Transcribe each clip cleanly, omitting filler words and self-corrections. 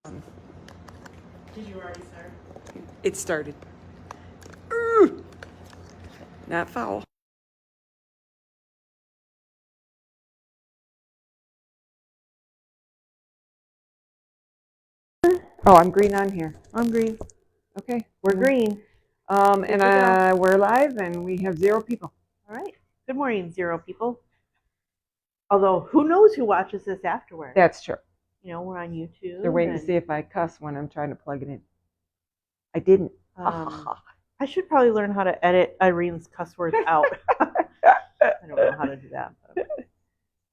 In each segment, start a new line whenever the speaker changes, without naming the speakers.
Did you already start?
It started. Not foul. Oh, I'm green on here.
I'm green.
Okay,
We're green.
And we're live, and we have 0 people.
All right. Good morning, 0 people. Although, who knows who watches this afterward?
That's true.
You know, we're on YouTube.
They're waiting to see if I cuss when I'm trying to plug it in. I didn't.
I should probably learn how to edit Irene's cuss words out. I don't know how to do that. But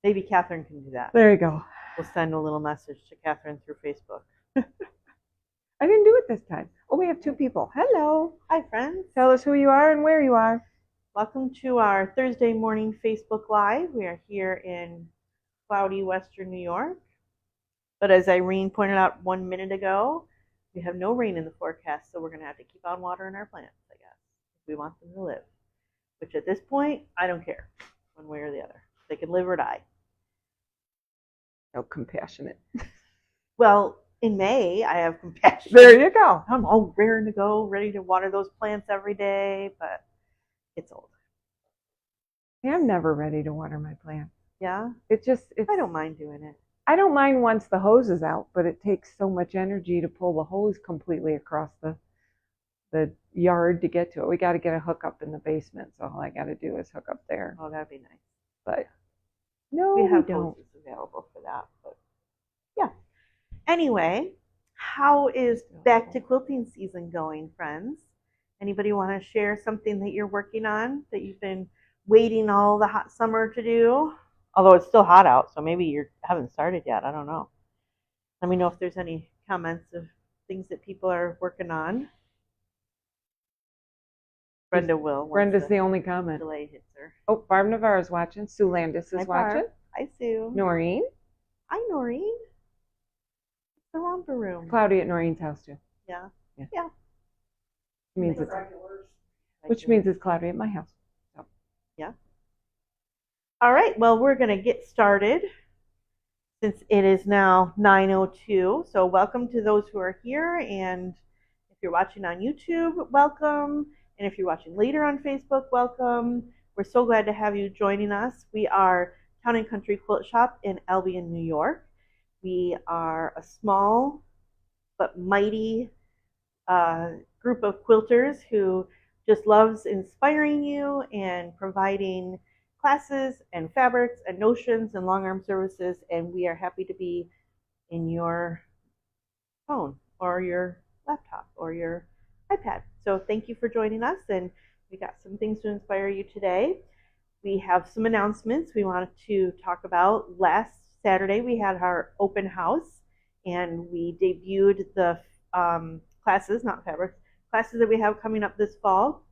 maybe Catherine can do that.
There you go.
We'll send a little message to Catherine through Facebook.
I didn't do it this time. Oh, we have 2 people. Hello.
Hi, friends.
Tell us who you are and where you are.
Welcome to our Thursday morning Facebook Live. We are here in cloudy Western New York. But as Irene pointed out 1 minute ago, we have no rain in the forecast, so we're going to have to keep on watering our plants, I guess, if we want them to live. Which at this point, I don't care, one way or the other. They can live or die.
So compassionate.
Well, in May, I have compassion.
There you go.
I'm all raring to go, ready to water those plants every day, but it's old.
Yeah, I'm never ready to water my plants.
Yeah?
I
don't mind doing it.
I don't mind once the hose is out, but it takes so much energy to pull the hose completely across the yard to get to it. We got to get a hookup in the basement, so all I got to do is hook up there.
Oh, that'd be nice.
But no,
we have
don't.
hoses available for that. But yeah. Anyway, how is back to quilting season going, friends? Anybody want to share something that you're working on that you've been waiting all the hot summer to do? Although it's still hot out, so maybe you haven't started yet. I don't know. Let me know if there's any comments of things that people are working on. Brenda will.
Brenda's the only comment.
Delay hits her.
Oh, Barb Navarro's watching. Sue Landis is watching.
Hi, Sue.
Noreen.
Hi, Noreen. It's the romper room.
Cloudy at Noreen's house, too.
Yeah.
Which means it's cloudy at my house. So.
Yeah. All right, well, we're going to get started since it is now 9:02. So welcome to those who are here, and if you're watching on YouTube, welcome, and if you're watching later on Facebook, welcome. We're so glad to have you joining us. We are Town and Country Quilt Shop in Albion, New York. We are a small but mighty group of quilters who just loves inspiring you and providing classes and fabrics and notions and long arm services, and we are happy to be in your phone or your laptop or your iPad. So thank you for joining us, and we got some things to inspire you today. We have some announcements we wanted to talk about. Last Saturday we had our open house, and we debuted the classes, not fabrics, classes that we have coming up this fall,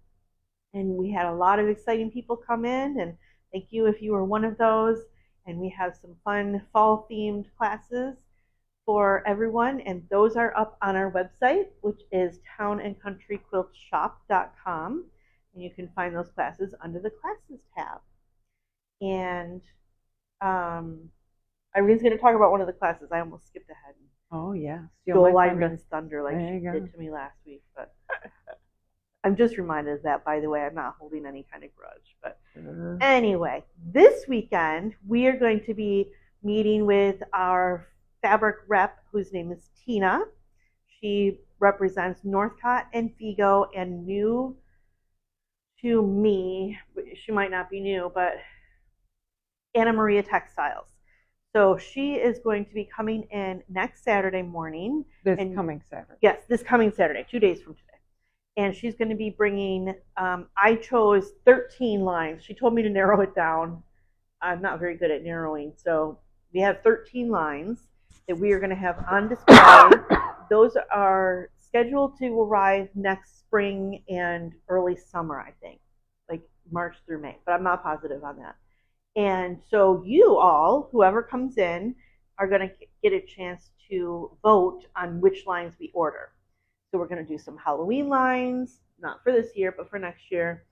and we had a lot of exciting people come in, and thank you if you were one of those. And we have some fun fall-themed classes for everyone, and those are up on our website, which is townandcountryquiltshop.com, and you can find those classes under the Classes tab. And Irene's going to talk about one of the classes. I almost skipped ahead.
Oh, yeah.
Stole Irene's thunder like she did to me last week, but I'm just reminded of that, by the way. I'm not holding any kind of grudge. But anyway, this weekend, we are going to be meeting with our fabric rep, whose name is Tina. She represents Northcott and Figo, and new to me, she might not be new, but Anna Maria Textiles. So she is going to be coming in next Saturday morning.
Coming Saturday.
Yes, this coming Saturday, 2 days from today. And she's going to be bringing, I chose 13 lines. She told me to narrow it down. I'm not very good at narrowing. So we have 13 lines that we are going to have on display. Those are scheduled to arrive next spring and early summer, I think, like March through May. But I'm not positive on that. And so you all, whoever comes in, are going to get a chance to vote on which lines we order. So we're going to do some Halloween lines, not for this year, but for next year.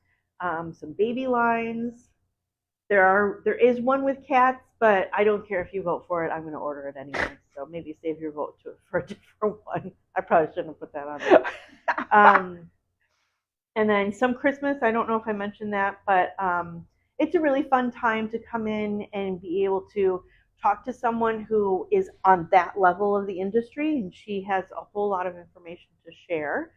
Some baby lines. There is one with cats, but I don't care if you vote for it. I'm going to order it anyway. So maybe save your vote for a different one. I probably shouldn't have put that on there. And then some Christmas. I don't know if I mentioned that, but it's a really fun time to come in and be able to talk to someone who is on that level of the industry, and she has a whole lot of information to share.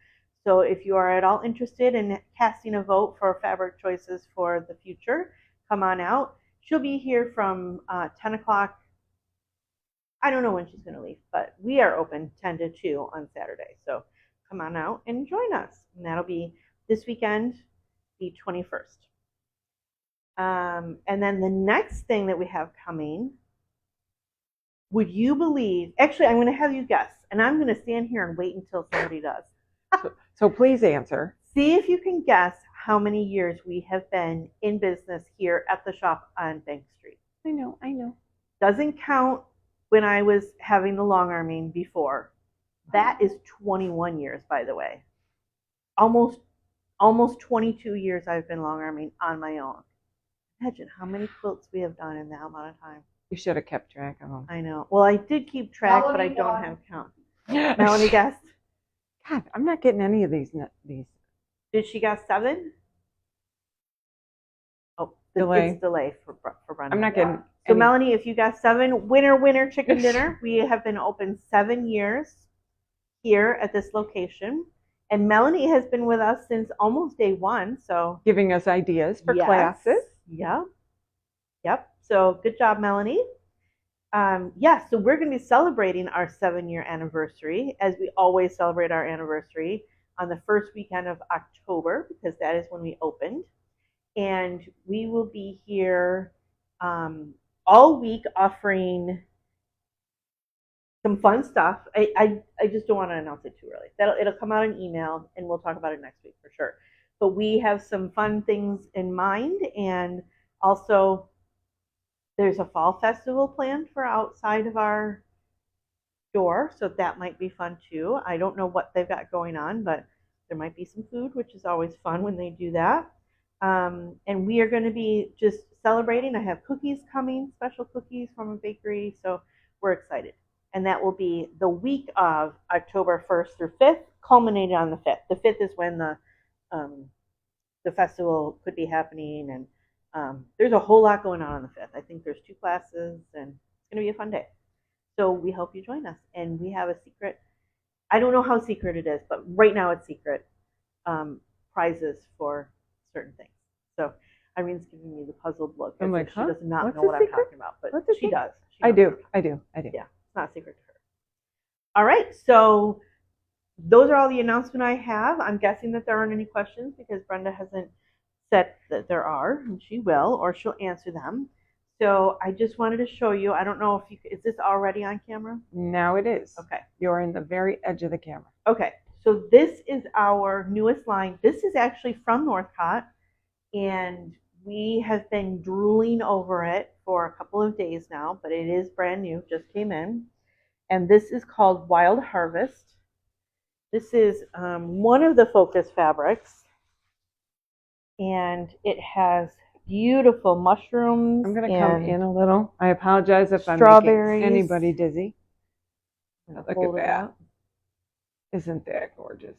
So if you are at all interested in casting a vote for fabric choices for the future, come on out. She'll be here from 10 o'clock. I don't know when she's going to leave, but we are open 10 to 2 on Saturday. So come on out and join us. And that'll be this weekend, the 21st. And then the next thing that we have coming, would you believe? Actually, I'm going to have you guess, and I'm going to stand here and wait until somebody does.
So please answer.
See if you can guess how many years we have been in business here at the shop on Bank Street.
I know.
Doesn't count when I was having the long arming before. That is 21 years, by the way. Almost 22 years I've been long arming on my own. Imagine how many quilts we have done in that amount of time.
You should have kept track of them.
I know. Well, I did keep track, but I don't have count. Melanie guessed.
God, I'm not getting any of these.
Did she guess 7? Oh,
delay.
It's delay for Brenda.
I'm not getting.
So any. Melanie, if you guess 7, winner chicken dinner. We have been open 7 years here at this location, and Melanie has been with us since almost day 1. So
giving us ideas for classes.
Yep. So good job, Melanie. So we're going to be celebrating our 7-year anniversary, as we always celebrate our anniversary on the first weekend of October, because that is when we opened. And we will be here all week offering some fun stuff. I just don't want to announce it too early. It'll come out in email, and we'll talk about it next week for sure. But we have some fun things in mind, and also there's a fall festival planned for outside of our door, so that might be fun too. I don't know what they've got going on, but there might be some food, which is always fun when they do that. And we are going to be just celebrating. I have cookies coming, special cookies from a bakery, so we're excited. And that will be the week of October 1st through 5th, culminating on the 5th. The 5th is when the festival could be happening, and there's a whole lot going on the 5th. I think there's 2 classes, and it's going to be a fun day. So we hope you join us. And we have a secret. I don't know how secret it is, but right now it's secret. Prizes for certain things. So Irene's giving me the puzzled look.
I'm like,
she does not know
what
I'm talking about, but she does.
I do.
Yeah, it's not a secret to her. All right, so those are all the announcements I have. I'm guessing that there aren't any questions because Brenda hasn't said that there are, and she will, or she'll answer them. So I just wanted to show you. I don't know if is this already on camera?
Now it is.
Okay.
You're in the very edge of the camera.
Okay. So this is our newest line. This is actually from Northcott, and we have been drooling over it for a couple of days now, but it is brand new, just came in. And this is called Wild Harvest. This is one of the focus fabrics, and it has beautiful mushrooms.
I'm going to come in a little. I apologize if I'm making anybody dizzy. Look at that. Isn't that gorgeous?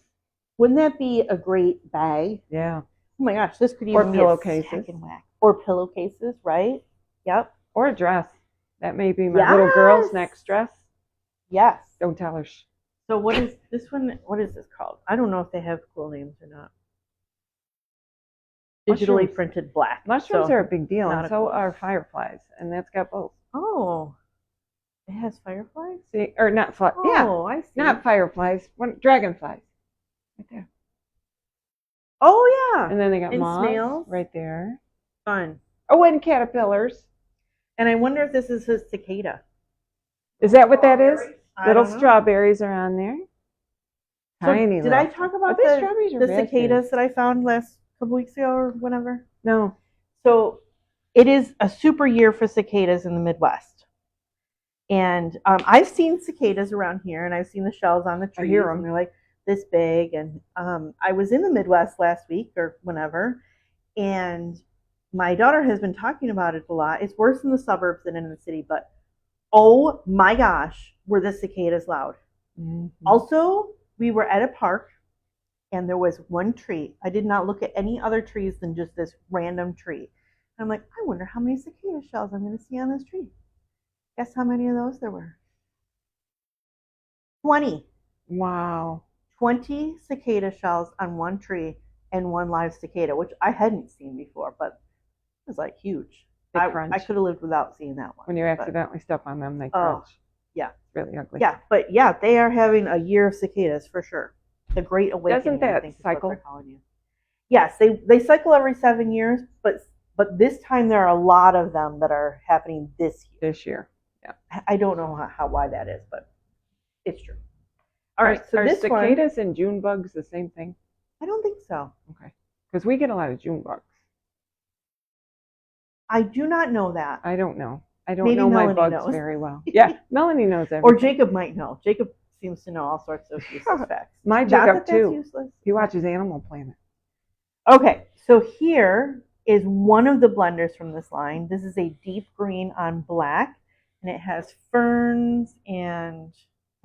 Wouldn't that be a great bag?
Yeah.
Oh my gosh, this could even be
pillowcases.
Or pillowcases, right? Yep.
Or a dress. That may be my little girl's next dress.
Yes.
Don't tell her.
So what is this one? What is this called? I don't know if they have cool names or not. Digitally printed black.
Mushrooms are a big deal, and so are fireflies, and that's got both.
Oh, it has fireflies?
See, or not flies.
Oh, yeah, I see.
Not fireflies. Dragonflies. Right there.
Oh, yeah.
And then they got
moths
snails right there.
Fun.
Oh, and caterpillars.
And I wonder if this is a cicada.
Is that what that is? Little strawberries are on there.
Tiny. Did I talk about the cicadas that I found last couple weeks ago or whatever?
No.
So it is a super year for cicadas in the Midwest. And I've seen cicadas around here, and I've seen the shells on the trees. I hear them. And they're like this big. And I was in the Midwest last week or whenever, and my daughter has been talking about it a lot. It's worse in the suburbs than in the city, but oh my gosh, were the cicadas loud.
Mm-hmm.
Also, we were at a park and there was one tree. I did not look at any other trees than just this random tree. And I'm like, I wonder how many cicada shells I'm going to see on this tree. Guess how many of those there were? 20.
Wow.
20 cicada shells on one tree and one live cicada, which I hadn't seen before, but it was like huge.
They
I
crunch.
could have lived without seeing that one.
When you accidentally step on them, they
Oh,
crunch.
yeah.
It's really ugly.
Yeah, but yeah, they are having a year of cicadas for sure. The Great Awakening,
Doesn't that
I think,
cycle?
is what they're calling you. Yes, they cycle every 7 years, but this time there are a lot of them that are happening this year.
This year, yeah.
I don't know why that is, but it's true. All right, so
are
this
cicadas
one,
and June bugs the same thing?
I don't think so.
Okay, because we get a lot of June bugs.
I do not know that.
I don't know. I don't
Maybe
know my
Melanie
bugs
knows.
very well. Yeah, Melanie knows everything.
Or Jacob might know. Jacob seems to know all sorts of useless facts.
My
Not
Jacob
that that's
too.
useless.
He watches Animal Planet.
Okay, so here is one of the blenders from this line. This is a deep green on black, and it has ferns and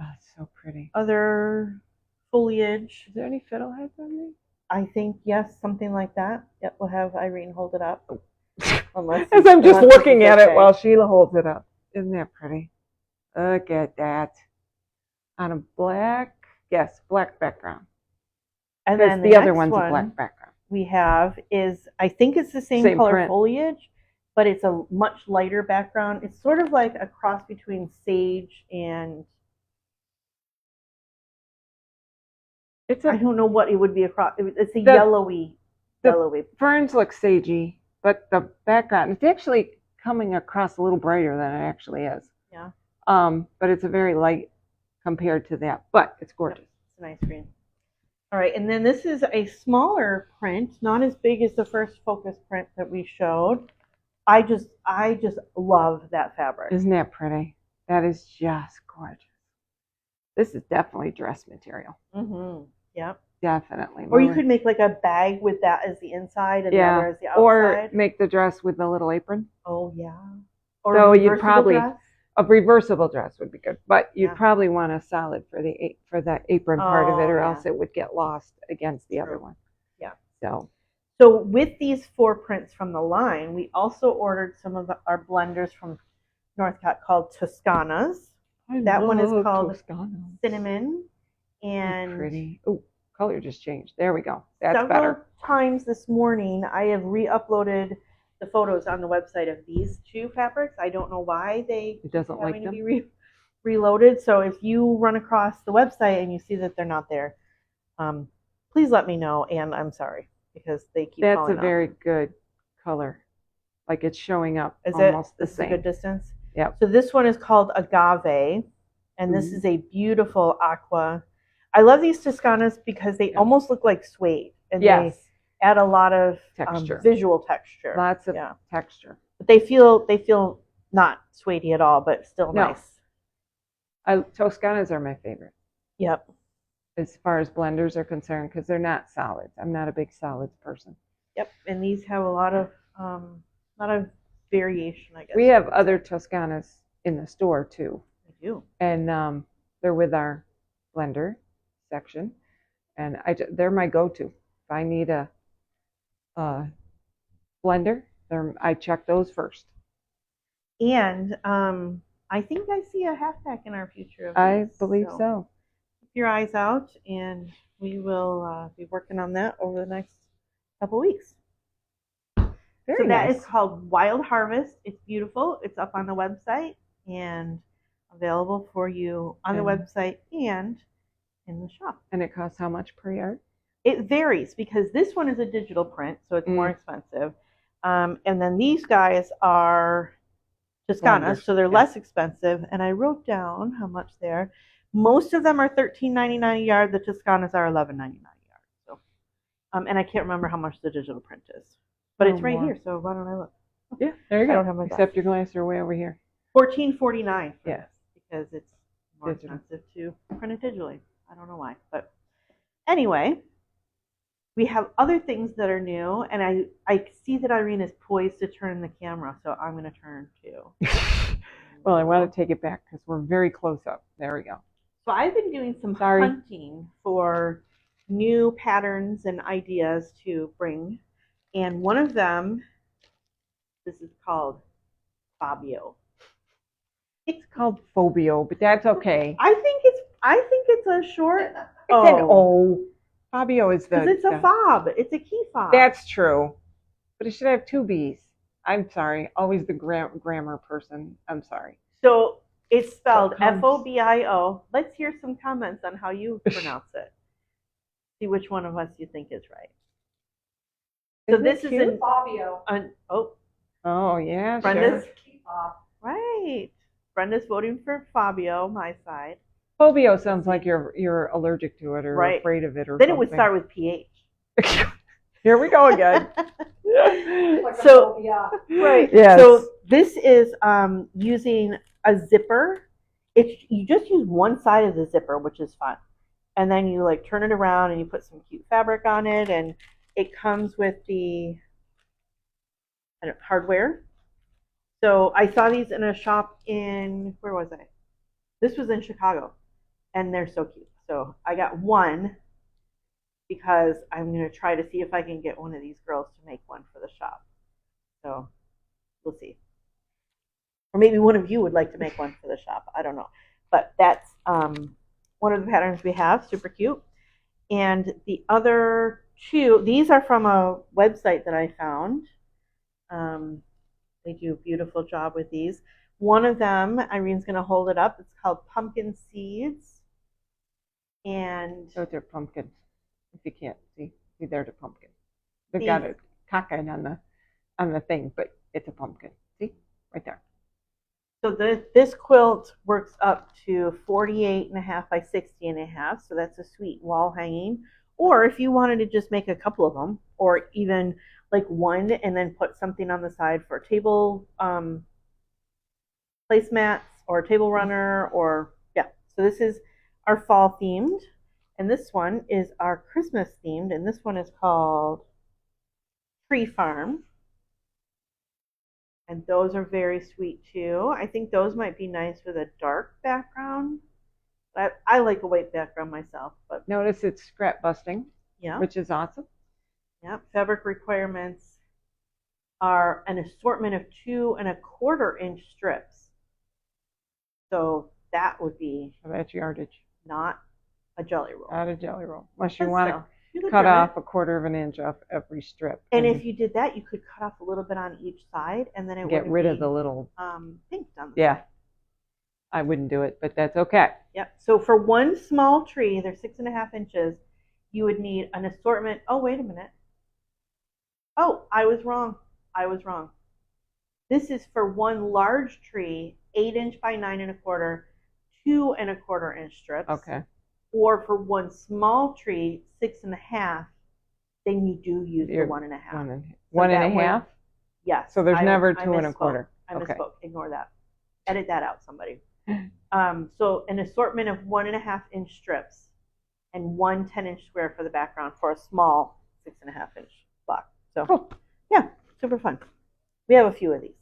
Oh, it's so pretty.
other foliage.
Is there any fiddleheads on there?
I think, yes, something like that. Yep, we'll have Irene hold it up.
As I'm just looking at it while Sheila holds it up. Isn't that pretty? Look at that. On a black background.
And
Because
then
the other one's a black background.
We have is, I think it's the same color
print.
foliage, but it's a much lighter background. It's sort of like a cross between sage and I don't know what it would be across. It's a yellowy.
Ferns look sagey, but the background, it's actually coming across a little brighter than it actually is.
Yeah.
But it's a very light compared to that, but it's gorgeous.
Yep, it's a nice green. All right, and then this is a smaller print, not as big as the first focus print that we showed. I just love that fabric.
Isn't that pretty? That is just gorgeous. This is definitely dress material.
Mm-hmm. Yep.
Definitely.
Or you could make like a bag with that as the inside and the other as the outside.
Or make the dress with the little apron.
Oh yeah. Or
so you'd probably
dress.
A reversible dress would be good, but you'd probably want a solid for that apron part of it, or else it would get lost against the other one.
Yeah.
So
with these 4 prints from the line, we also ordered some of our blenders from Northcott called Toscanas. That one is called
Toscana.
Cinnamon, and
pretty. Oh, color just changed. There we go. That's
several
better.
times this morning, I have re-uploaded the photos on the website of these 2 fabrics. I don't know why
it doesn't like them.
To be reloaded. So if you run across the website and you see that they're not there, please let me know. And I'm sorry because they keep.
That's a very good color. Like it's showing up
is
almost
the
same.
Is a good distance.
Yep.
So this one is called Agave, and this is a beautiful aqua. I love these Toscanas because they almost look like suede, and they add a lot of texture, visual texture.
Lots of texture.
But they feel not suedey at all, but still nice.
Toscanas are my favorite.
Yep.
As far as blenders are concerned, because they're not solids. I'm not a big solids person.
Yep, and these have a lot of variation, I guess.
We have other Toscanas in the store too.
I do.
And they're with our blender section, and they're my go-to. If I need a blender, I check those first.
And I think I see a half pack in our future.
I believe so.
Keep your eyes out, and we will be working on that over the next couple weeks.
Very
nice. That is called Wild Harvest. It's beautiful. It's up on the website and available for you on the website and in the shop.
And it costs how much per yard?
It varies because this one is a digital print, so it's more expensive. And then these guys are Toscanas, so they're less expensive. And I wrote down how much they're. Most of them are $13.99 a yard. The Toscanas are $11.99 a yard. So, and I can't remember how much the digital print is, but it's right here. So why don't I look?
Yeah, there you go.
I don't have my
Except your glasses are way over here.
$14.49.
Yes,
because it's more expensive to print it digitally. I don't know why, but anyway. we have other things that are new, and I see that Irene is poised to turn the camera, so I'm going to turn too.
Well, I want to take it back because we're very close up. There we go.
So I've been doing some hunting for new patterns and ideas to bring, and one of them, this is called Fabio.
It's called Phobio, but that's okay.
I think it's a short.
It's an O. Fabio is the.
Because it's a fob. It's a key fob.
That's true, but it should have two B's. I'm sorry. Always the grammar person. I'm sorry.
So it's spelled Fobio. Let's hear some comments on how you pronounce it. See which one of us you think is right. So this is a
Fabio.
Oh yeah.
Brenda's
Key fob.
right. Brenda's voting for Fabio, my side.
Phobio sounds like you're allergic to it or afraid of it or
then
something.
It would start with PH.
Here we go again.
Like
So
right.
Yes.
So this is using a zipper. You just use one side of the zipper, which is fun, and then you like turn it around and you put some cute fabric on it, and it comes with the hardware. So I saw these in a shop in, where was I? This was in Chicago, and they're so cute. So I got one because I'm going to try to see if I can get one of these girls to make one for the shop. So we'll see. Or maybe one of you would like to make one for the shop. I don't know. But that's one of the patterns we have. Super cute. And the other two, these are from a website that I found. They do a beautiful job with these. One of them, Irene's going to hold it up. It's called Pumpkin Seeds. And
so they're pumpkins. If you can't see there's a pumpkin. They've got a cockeyed on the thing, but it's a pumpkin. See? Right there.
So this quilt works up to 48.5 by 60.5. So that's a sweet wall hanging. Or if you wanted to just make a couple of them, or even like one and then put something on the side for table placemats or table runner, or yeah. So this is our fall themed, and this one is our Christmas themed, and this one is called Tree Farm. And those are very sweet too. I think those might be nice with a dark background. I like a white background myself, but
notice it's scrap busting,
yeah,
which is awesome.
Yeah, fabric requirements are an assortment of 2 1/4 inch strips. So that would be
that's yardage,
not a jelly roll.
Not a jelly roll, unless you want to cut off 1/4 of an inch off every strip.
And if you did that, you could cut off a little bit on each side, and then it would
get rid of the little
pink down the
side. I wouldn't do it, but that's okay.
Yep. So for one small tree, they're 6.5 inches. You would need an assortment. Oh, wait a minute. Oh, I was wrong. This is for one large tree, 8 inch by 9 1/4, 2 1/4 inch strips.
Okay.
Or for one small tree, 6.5. Then you do use the 1.5.
1.5.
Yes.
So there's never 2 1/4.
I misspoke. Ignore that. Edit that out, somebody. So an assortment of 1.5 inch strips and 1 10-inch square for the background for a small 6.5 inch block. So cool. Yeah, super fun. We have a few of these.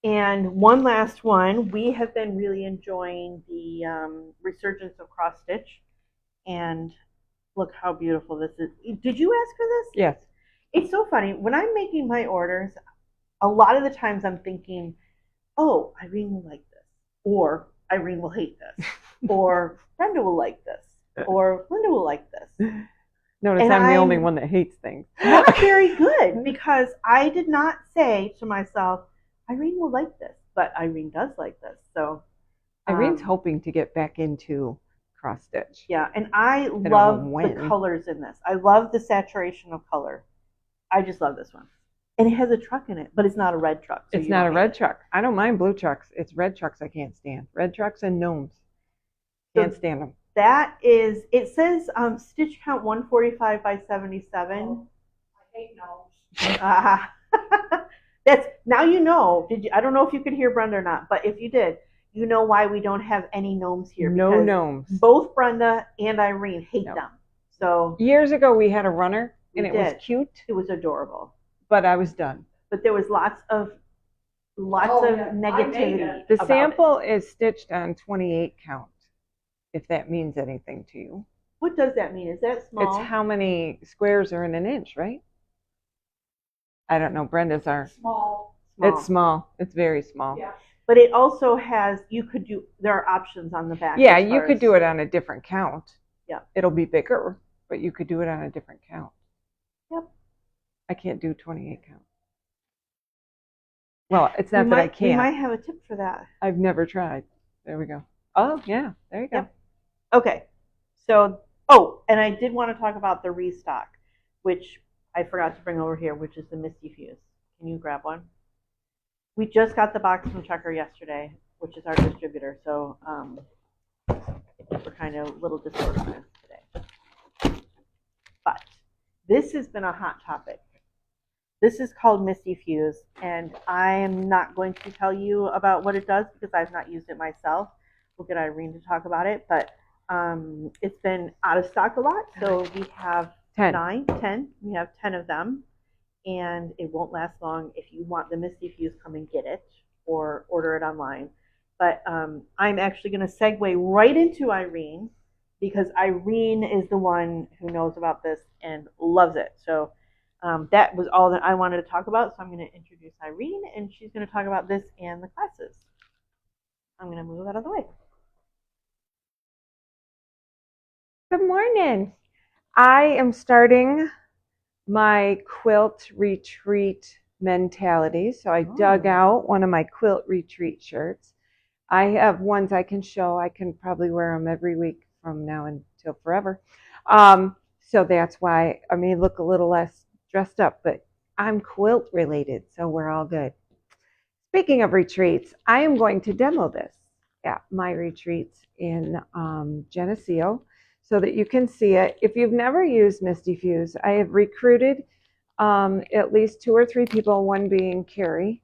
And one last one, we have been really enjoying the resurgence of cross stitch. And look how beautiful this is. Did you ask for this?
Yes.
It's so funny. When I'm making my orders, a lot of the times I'm thinking, oh, Irene will like this, or Irene will hate this, or Brenda will like this, or Linda will like this.
Notice I'm the only one that hates things.
Not very good, because I did not say to myself, Irene will like this, but Irene does like this. So
Irene's hoping to get back into cross stitch.
Yeah, and I love the colors in this. I love the saturation of color. I just love this one. And it has a truck in it, but it's not a red truck.
So it's not a red truck. I don't mind blue trucks. It's red trucks I can't stand. Red trucks and gnomes. Can't stand them.
That is, it says stitch count 145 by 77.
Oh, I hate gnomes.
That's, now you know. I don't know if you could hear Brenda or not, but if you did, you know why we don't have any gnomes here.
No gnomes.
Both Brenda and Irene hate them. So
years ago we had a runner, and
We
it was
did.
cute,
it was adorable.
but I was done.
But there was lots of
Oh, yeah. I made
negativity
it.
The
about
sample
it.
is stitched on 28 count, if that means anything to you.
What does that mean? Is that small?
It's how many squares are in an inch, right? I don't know. Brenda's are.
Small.
It's small. It's very small.
Yeah.
But it also has, there are options on the back.
Yeah,
as
you
far
could
as-
do it on a different count.
Yeah.
It'll be bigger, but you could do it on a different count.
Yep.
I can't do 28 count. Well, it's not that I can't.
We might have a tip for that.
I've never tried. There we go. Oh, yeah. There you go.
Yep. Okay. So, and I did want to talk about the restock, which I forgot to bring over here, which is the Misty Fuse. Can you grab one? We just got the box from Checker yesterday, which is our distributor. So we're kind of a little disorganized today. But this has been a hot topic. This is called Misty Fuse, and I am not going to tell you about what it does because I've not used it myself. We'll get Irene to talk about it, but it's been out of stock a lot, so we have 10. We have 10 of them, and it won't last long. If you want the Misty Fuse, come and get it or order it online. But I'm actually going to segue right into Irene because Irene is the one who knows about this and loves it. So that was all that I wanted to talk about. So I'm going to introduce Irene, and she's going to talk about this and the classes. I'm going to move out of the way.
Good morning. I am starting my quilt retreat mentality. So I dug out one of my quilt retreat shirts. I have ones I can show. I can probably wear them every week from now until forever. So that's why I may look a little less dressed up, but I'm quilt related, so we're all good. Speaking of retreats, I am going to demo this at my retreats in Geneseo so that you can see it. If you've never used Misty Fuse, I have recruited at least 2 or 3 people, one being Carrie.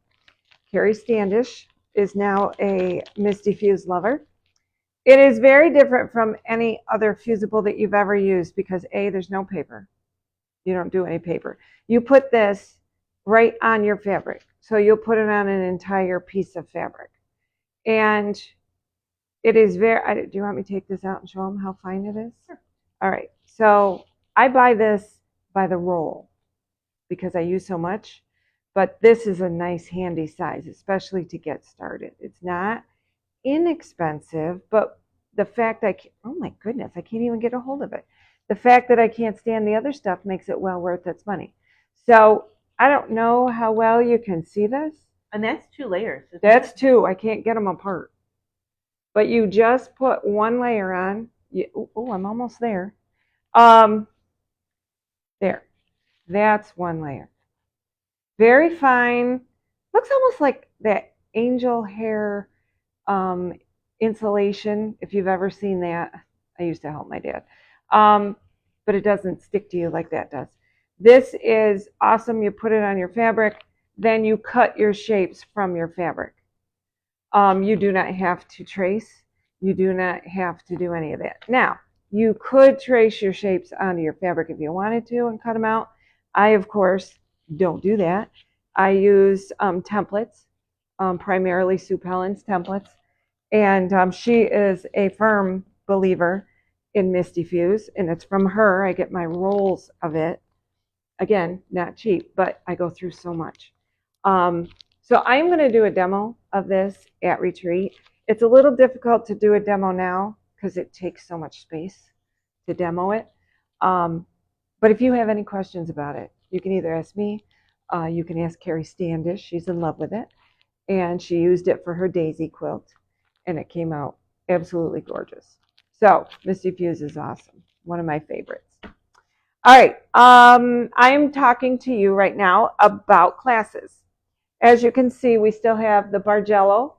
Carrie Standish is now a Misty Fuse lover. It is very different from any other fusible that you've ever used because A, there's no paper. You don't do any paper. You put this right on your fabric. So you'll put it on an entire piece of fabric. And it is very, do you want me to take this out and show them how fine it is?
Sure.
All right. So I buy this by the roll because I use so much. But this is a nice handy size, especially to get started. It's not inexpensive, but the fact oh my goodness, I can't even get a hold of it. The fact that I can't stand the other stuff makes it well worth its money. So I don't know how well you can see this.
And that's 2 layers.
That's 2. I can't get them apart. But you just put 1 layer on. Oh, I'm almost there. There. That's 1 layer. Very fine. Looks almost like that angel hair insulation, if you've ever seen that. I used to help my dad. But it doesn't stick to you like that does. This is awesome. You put it on your fabric, then you cut your shapes from your fabric. You do not have to trace. You do not have to do any of that. Now, you could trace your shapes onto your fabric if you wanted to and cut them out. I, of course, don't do that. I use templates, primarily Sue Pellin's templates. And she is a firm believer in Misty Fuse, and it's from her. I get my rolls of it. Again, not cheap, but I go through so much. So I'm going to do a demo of this at retreat. It's a little difficult to do a demo now because it takes so much space to demo it. But if you have any questions about it, you can either ask me, you can ask Carrie Standish. She's in love with it, and she used it for her daisy quilt, and it came out absolutely gorgeous. So Misty Fuse is awesome. One of my favorites. All right. I'm talking to you right now about classes. As you can see, we still have the Bargello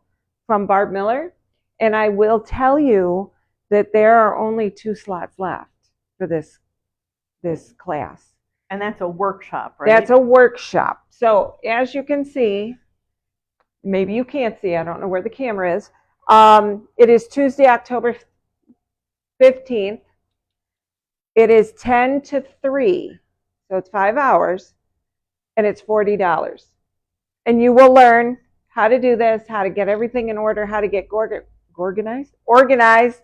from Barb Miller, and I will tell you that there are only 2 slots left for this class.
And that's a workshop, right?
That's a workshop. So as you can see, maybe you can't see, I don't know where the camera is. It is Tuesday, October 15th It is 10 to 3, so it's 5 hours, and it's $40. And you will learn how to do this, how to get everything in order, how to get organized,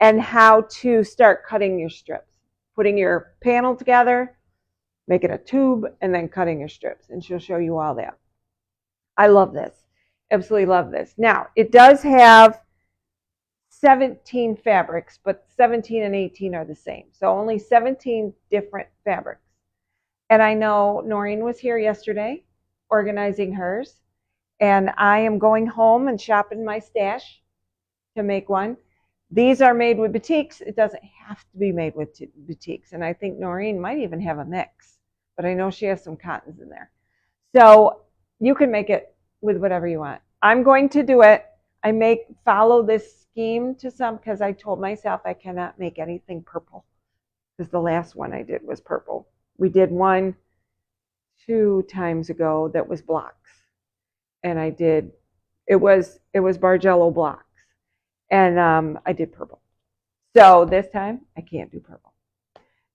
and how to start cutting your strips, putting your panel together, making a tube, and then cutting your strips. And she'll show you all that. I love this. Absolutely love this. Now, it does have 17 fabrics, but 17 and 18 are the same. So only 17 different fabrics. And I know Noreen was here yesterday organizing hers. And I am going home and shopping my stash to make one. These are made with batiks. It doesn't have to be made with batiks. And I think Noreen might even have a mix. But I know she has some cottons in there. So you can make it with whatever you want. I'm going to do it. I follow this scheme to some because I told myself I cannot make anything purple. Because the last one I did was purple. We did one 2 times ago that was blocks. And it was Bargello blocks. And I did purple. So this time I can't do purple.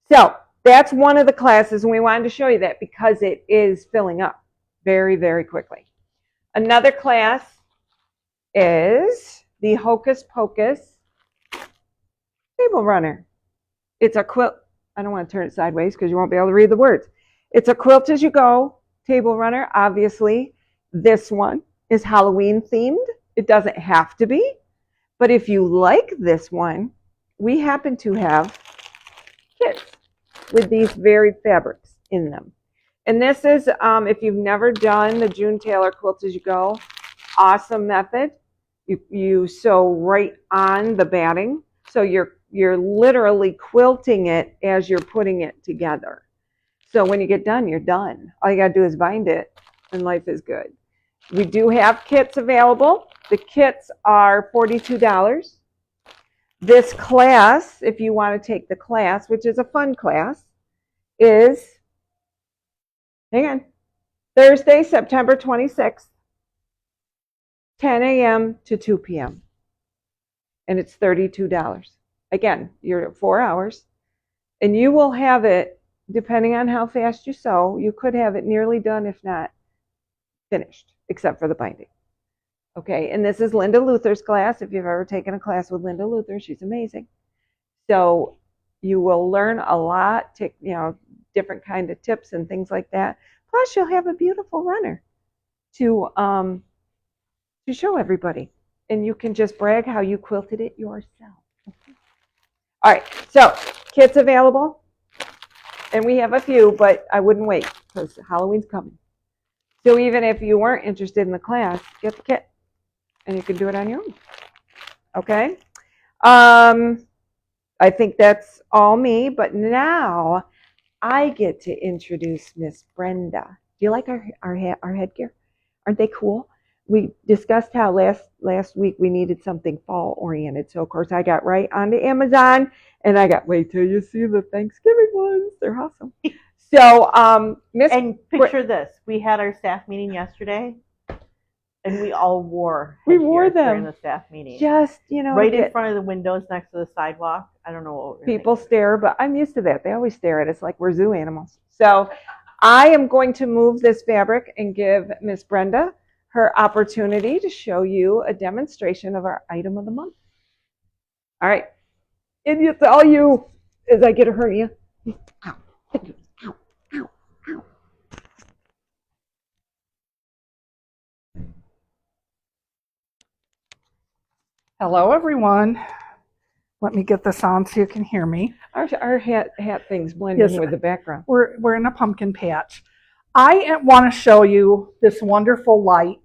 So that's one of the classes, and we wanted to show you that because it is filling up very, very quickly. Another class is the Hocus Pocus Table Runner. It's a quilt. I don't want to turn it sideways because you won't be able to read the words. It's a quilt as you go table runner, obviously. This one is Halloween themed. It doesn't have to be, but if you like this one, we happen to have kits with these varied fabrics in them. And this is, if you've never done the June Taylor Quilt as you go, awesome method. You sew right on the batting, so you're literally quilting it as you're putting it together. So when you get done, you're done. All you got to do is bind it, and life is good. We do have kits available. The kits are $42. This class, if you want to take the class, which is a fun class, is, hang on, Thursday, September 26th, 10 a.m. to 2 p.m. And it's $32. Again, you're at 4 hours, and you will have it, depending on how fast you sew, you could have it nearly done, if not finished, except for the binding. Okay, and this is Linda Luther's class. If you've ever taken a class with Linda Luther, she's amazing. So you will learn a lot, different kind of tips and things like that. Plus, you'll have a beautiful runner to show everybody, and you can just brag how you quilted it yourself. All right, so kits available, and we have a few, but I wouldn't wait because Halloween's coming. So even if you weren't interested in the class, get the kit, and you can do it on your own. Okay? I think that's all me, but now I get to introduce Miss Brenda. Do you like our headgear? Aren't they cool? We discussed how last week we needed something fall oriented. So of course I got right onto Amazon, and I got, wait till you see the Thanksgiving ones. They're awesome. So
And picture this. We had our staff meeting yesterday, and we all wore
them
during the staff meeting.
Just,
right in front of the windows next to the sidewalk. I don't know what we're
people stare, but I'm used to that. They always stare at us like we're zoo animals. So I am going to move this fabric and give Miss Brenda her opportunity to show you a demonstration of our item of the month. All right. And it's all you as I get to hurt you. Ow. Ow. Ow. Ow.
Hello, everyone. Let me get this on so you can hear me.
Our hat things blend in with the background.
We're in a pumpkin patch. I want to show you this wonderful light,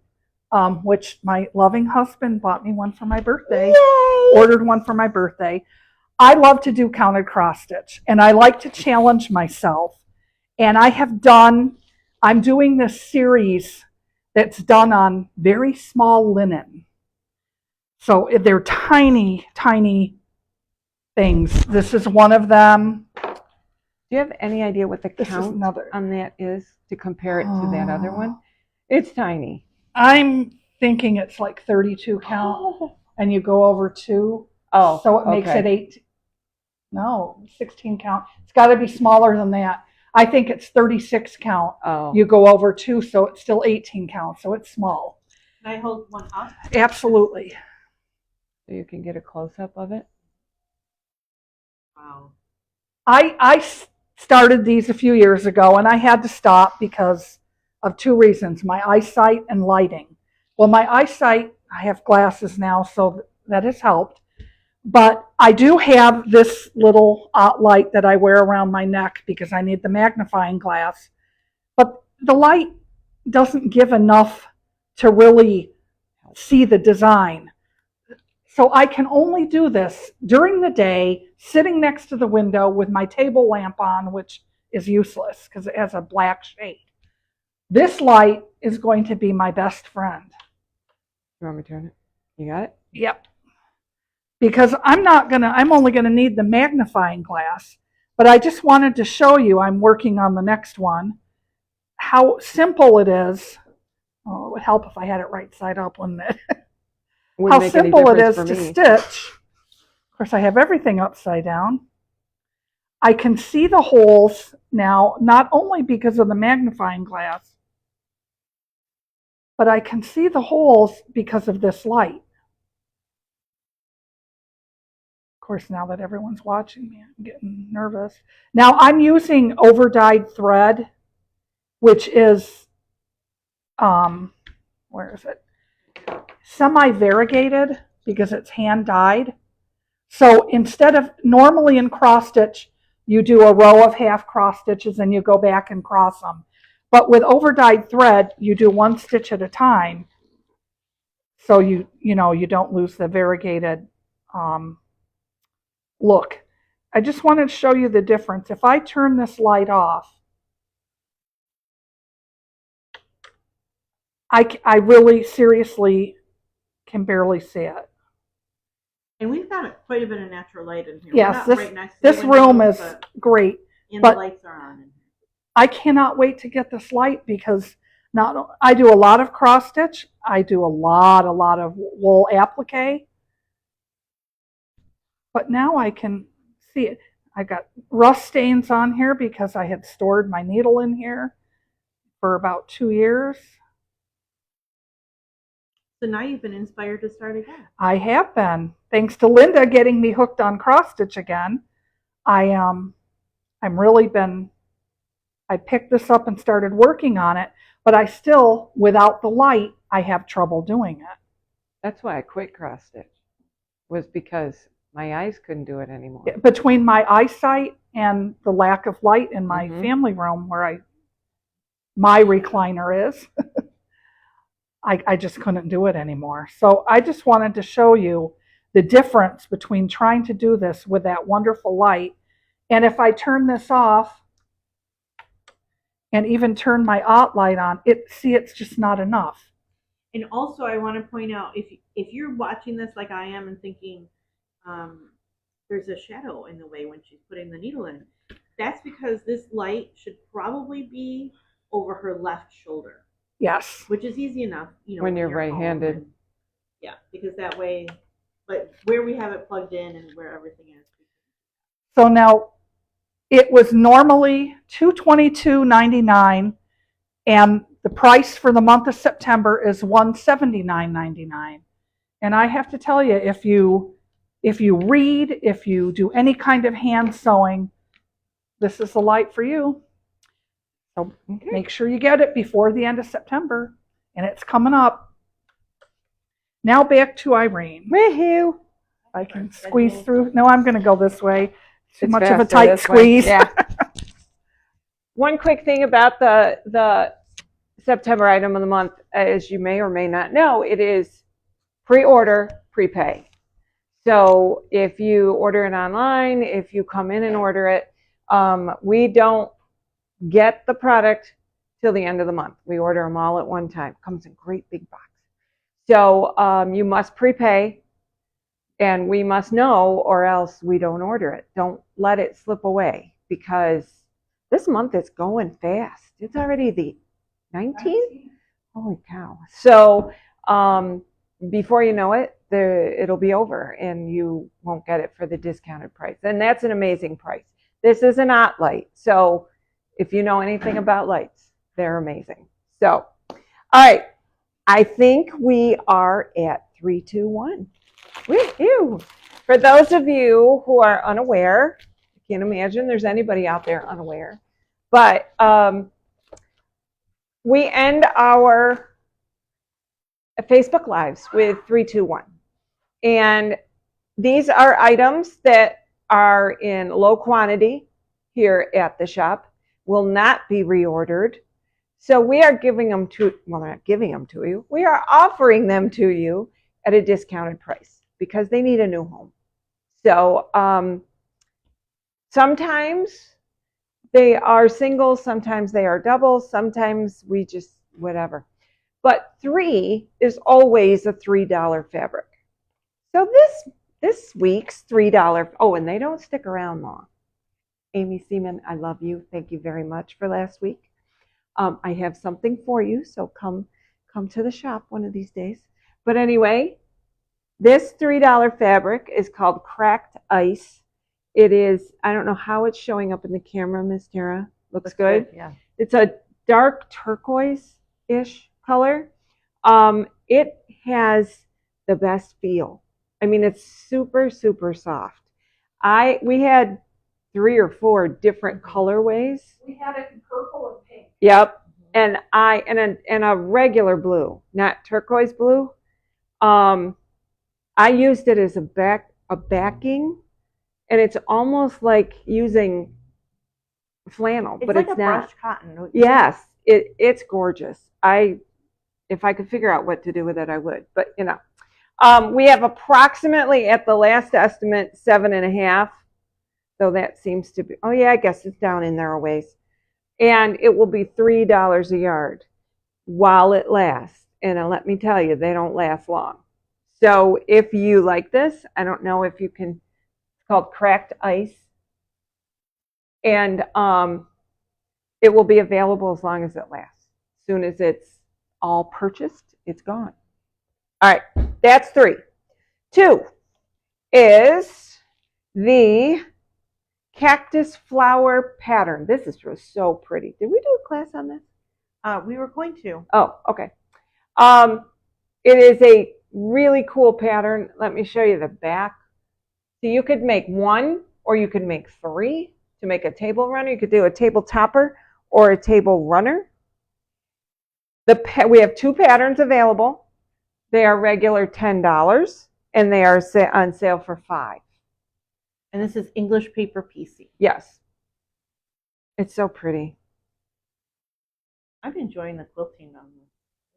which my loving husband bought me one for my birthday.
Yay!
Ordered one for my birthday. I love to do counted cross stitch, and I like to challenge myself. And I'm doing this series that's done on very small linen. So they're tiny, tiny things. This is one of them.
Do you have any idea what the count on that is to compare it to that other one? It's tiny.
I'm thinking it's like 32 count, and you go over 2.
Oh,
so it makes it 8. No, 16 count. It's got to be smaller than that. I think it's 36 count.
Oh.
You go over 2, so it's still 18 count, so it's small.
Can I hold one up?
Absolutely.
So you can get a close-up of it?
Wow.
I started these a few years ago, and I had to stop because of 2 reasons, my eyesight and lighting. Well, my eyesight, I have glasses now, so that has helped. But I do have this little light that I wear around my neck because I need the magnifying glass. But the light doesn't give enough to really see the design. So I can only do this during the day, sitting next to the window with my table lamp on, which is useless because it has a black shade. This light is going to be my best friend.
You want me to turn it? You got it?
Yep. Because I'm only gonna need the magnifying glass, but I just wanted to show you, I'm working on the next one, how simple it is. Oh, it would help if I had it right side up, wouldn't it? How simple it is to stitch. Of course, I have everything upside down. I can see the holes now, not only because of the magnifying glass, but I can see the holes because of this light. Of course, now that everyone's watching me, I'm getting nervous. Now I'm using over-dyed thread, which is, where is it? Semi-variegated because it's hand-dyed. So instead of, normally in cross stitch, you do a row of half cross stitches and you go back and cross them. But with over-dyed thread, you do 1 stitch at a time. So you don't lose the variegated look. I just wanted to show you the difference. If I turn this light off, I really seriously can barely see it.
And we've got quite a bit of natural light in here.
Yes,
right next to
this
the windows,
room is great.
And
but
the lights are on in here.
I cannot wait to get this light because I do a lot of cross stitch. I do a lot of wool applique. But now I can see it. I got rust stains on here because I had stored my needle in here for about 2 years.
So now you've been inspired to start again.
I have been, thanks to Linda getting me hooked on cross stitch again. I'm really been. I picked this up and started working on it, but I still, without the light, I have trouble doing it.
That's why I quit cross stitch, was because my eyes couldn't do it anymore.
Between my eyesight and the lack of light in my family room where my recliner is, I just couldn't do it anymore. So I just wanted to show you the difference between trying to do this with that wonderful light, and if I turn this off and even turn my light on, it's just not enough.
And also I want to point out, if you're watching this like I am and thinking there's a shadow in the way when she's putting the needle in, that's because this light should probably be over her left shoulder.
Yes.
Which is easy enough,
when you're right-handed.
Yeah, because that way, but where we have it plugged in and where everything is.
So now it was normally $222.99, and the price for the month of September is $179.99. And I have to tell you, if you read, if you do any kind of hand sewing, this is the light for you. So make sure you get it before the end of September, and it's coming up. Now back to Irene.
Woohoo!
I can squeeze through. No, I'm going to go this way. Too much of a
faster
tight squeeze.
Yeah. One quick thing about the September item of the month, as you may or may not know, it is pre-order, prepay. So if you order it online, if you come in and order it, we don't get the product till the end of the month. We order them all at one time. It comes in a great big box. So you must prepay, and we must know, or else we don't order it. Don't let it slip away, because this month is going fast. It's already the 19th? Holy cow. So before you know it, it'll be over and you won't get it for the discounted price. And that's an amazing price. This is an OT light. So if you know anything about lights, they're amazing. So, all right. I think we are at 3, 2, 1. Woo-hoo. For those of you who are unaware, I can't imagine there's anybody out there unaware, but we end our Facebook Lives with 3, 2, 1. And these are items that are in low quantity here at the shop, will not be reordered. So we are giving them to, well, not giving them to you, we are offering them to you at a discounted price because they need a new home. So sometimes they are singles, sometimes they are doubles, sometimes we just, whatever. But 3 is always a $3 fabric. So this week's $3, oh, and they don't stick around long. Amy Seaman, I love you. Thank you very much for last week. I have something for you, so come to the shop one of these days. But anyway, this $3 fabric is called Cracked Ice. It is, I don't know how it's showing up in the camera, Miss Tara. Looks good. Yeah. It's a dark turquoise-ish color. It has the best feel. I mean, it's super, super soft. We had 3 or 4 different colorways.
We had it in purple and pink.
Yep, and a regular blue, not turquoise blue. I used it as a backing, and it's almost like using flannel, but
like
it's
a
not.
Brushed cotton.
Yes, it's gorgeous. If I could figure out what to do with it, I would. But you know, we have approximately at the last estimate 7.5. So that seems to be, oh yeah, I guess it's down in there a ways. And it will be $3 a yard while it lasts. And let me tell you, they don't last long. So if you like this, I don't know if you can, it's called Cracked Ice. And it will be available as long as it lasts. As soon as it's all purchased, it's gone. All right, that's 3. 2 is the cactus flower pattern. This is just so pretty. Did we do a class on this?
We were going to.
Oh, okay. It is a really cool pattern. Let me show you the back. So you could make 1 or you could make 3 to make a table runner. You could do a table topper or a table runner. We have 2 patterns available. They are regular $10 and they are on sale for $5.
And this is English paper PC.
Yes. It's so pretty.
I'm enjoying the quilting on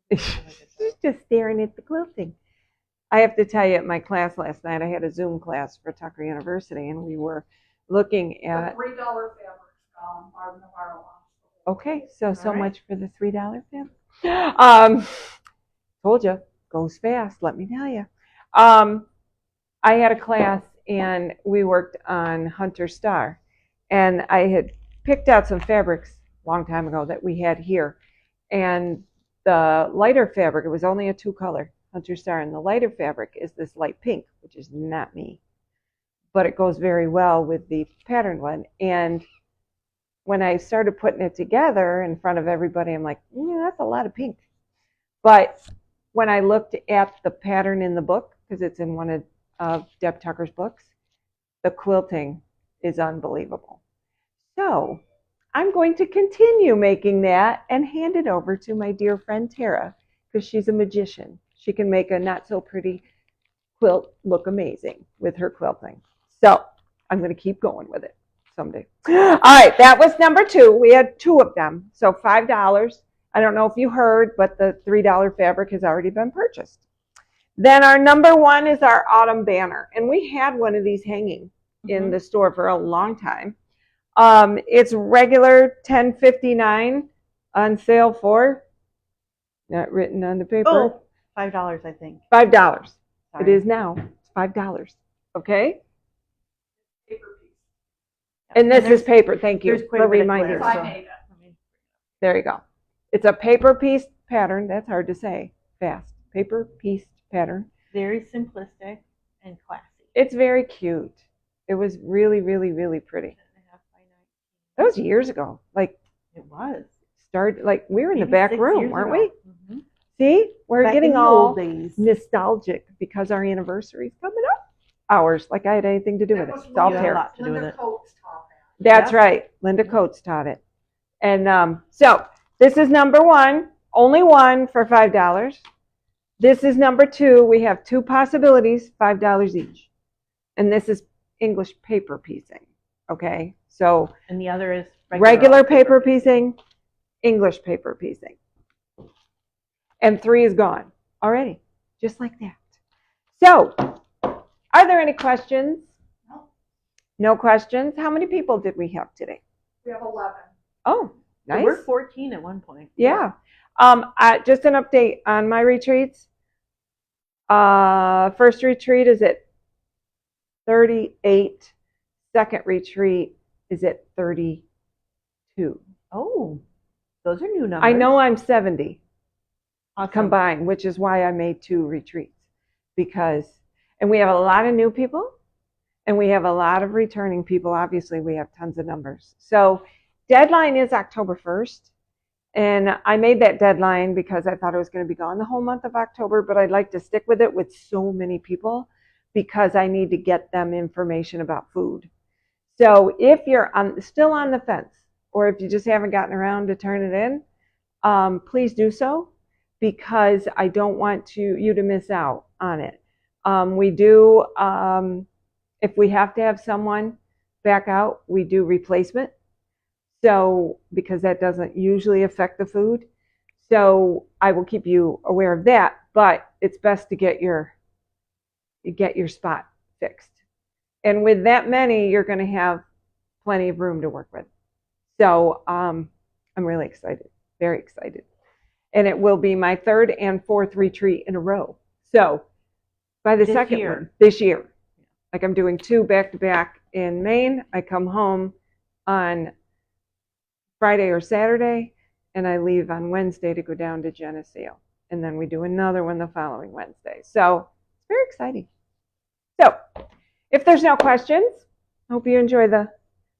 this.
She's just staring at the quilting. I have to tell you, at my class last night, I had a Zoom class for Tucker University, and we were looking at...
The $3 fabric's gone.
Okay, so
right.
Much for the $3 fabric. Told you, goes fast, let me tell you. I had a class, and we worked on Hunter Star, and I had picked out some fabrics a long time ago that we had here, and the lighter fabric, it was only a 2-color Hunter Star, and the lighter fabric is this light pink, which is not me, but it goes very well with the patterned one. And when I started putting it together in front of everybody, I'm like, yeah, that's a lot of pink. But when I looked at the pattern in the book, because it's in one of Deb Tucker's books, the quilting is unbelievable. So I'm going to continue making that and hand it over to my dear friend Tara, because she's a magician. She can make a not so pretty quilt look amazing with her quilting. So I'm going to keep going with it someday. All right, that was number 2. We had 2 of them, so $5. I don't know if you heard, but the $3 fabric has already been purchased. Then our number 1 is our autumn banner, and we had one of these hanging in the store for a long time. It's regular $10.59 on sale for, not written on the paper.
Oh, $5, I think.
$5.
Sorry.
It is now. It's $5. Okay?
Paper piece.
And this is paper. Thank you for
a
reminding me.
I made it.
There you go. It's a paper piece pattern. That's hard to say fast. Paper piece pattern.
Very simplistic and classy.
It's very cute. It was really, really, really pretty. That was years ago. Like
it was.
Like we were in the back room, weren't we?
Mm-hmm.
See, we're
Back
getting
in the
all
old days.
nostalgic because our anniversary is coming up. Ours, like I had anything to do with it. It's all
You had a
Tara.
lot to do with it.
That's right. Linda Coates taught it. And so this is number one, only one for $5. This is number two. We have two possibilities, $5 each. And this is English paper piecing. Okay. So
and the other is
regular paper piecing, English paper piecing. And 3 is gone already, just like that. So, are there any questions?
No.
No questions? How many people did we have today?
We have 11.
Oh, nice.
So we're 14 at one point.
Yeah. Just an update on my retreats. First retreat is at 38. Second retreat is at 32.
Oh, those are new numbers.
I know I'm 70
awesome.
combined, which is why I made 2 retreats. And we have a lot of new people, and we have a lot of returning people. Obviously, we have tons of numbers. So deadline is October 1st. And I made that deadline because I thought I was going to be gone the whole month of October, but I'd like to stick with it with so many people because I need to get them information about food. So if you're still on the fence, or if you just haven't gotten around to turn it in, please do so because I don't want you to miss out on it. We do, if we have to have someone back out, we do replacement. So, because that doesn't usually affect the food. So I will keep you aware of that, but it's best to get your spot fixed. And with that many, you're going to have plenty of room to work with. So I'm really excited, very excited. And it will be my 3rd and 4th retreat in a row. So by the second one, this year, like I'm doing 2 back-to-back in Maine. I come home on Friday or Saturday, and I leave on Wednesday to go down to Geneseo. And then we do another one the following Wednesday. So it's very exciting. So if there's no questions, I hope you enjoy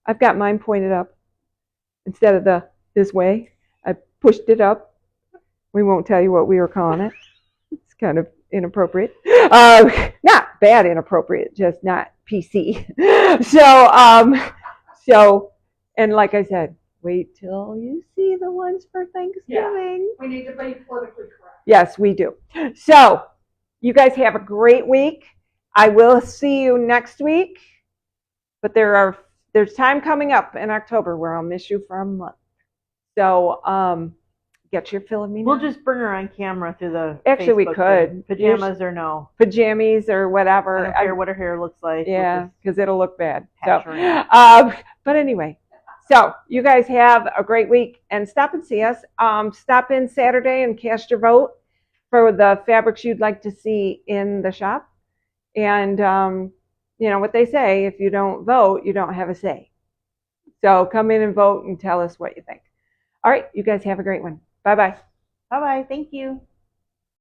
I've got mine pointed up instead of this way. I pushed it up. We won't tell you what we were calling it. It's kind of inappropriate. Not bad inappropriate, just not PC. So, and like I said, wait till you see the ones for Thanksgiving.
Yeah, we need to be politically correct.
Yes, we do. So, you guys have a great week. I will see you next week. But there's time coming up in October where I'll miss you for a month. So, get your fill of me now.
We'll just bring her on camera through the
Actually,
Facebook
we could.
Pajamas or no.
Pajamas or whatever.
I don't care what her hair looks like.
Yeah, because it'll look bad. So, but anyway. So you guys have a great week and stop and see us. Stop in Saturday and cast your vote for the fabrics you'd like to see in the shop. And you know what they say, if you don't vote, you don't have a say. So come in and vote and tell us what you think. All right, you guys have a great one. Bye-bye.
Bye-bye. Thank you.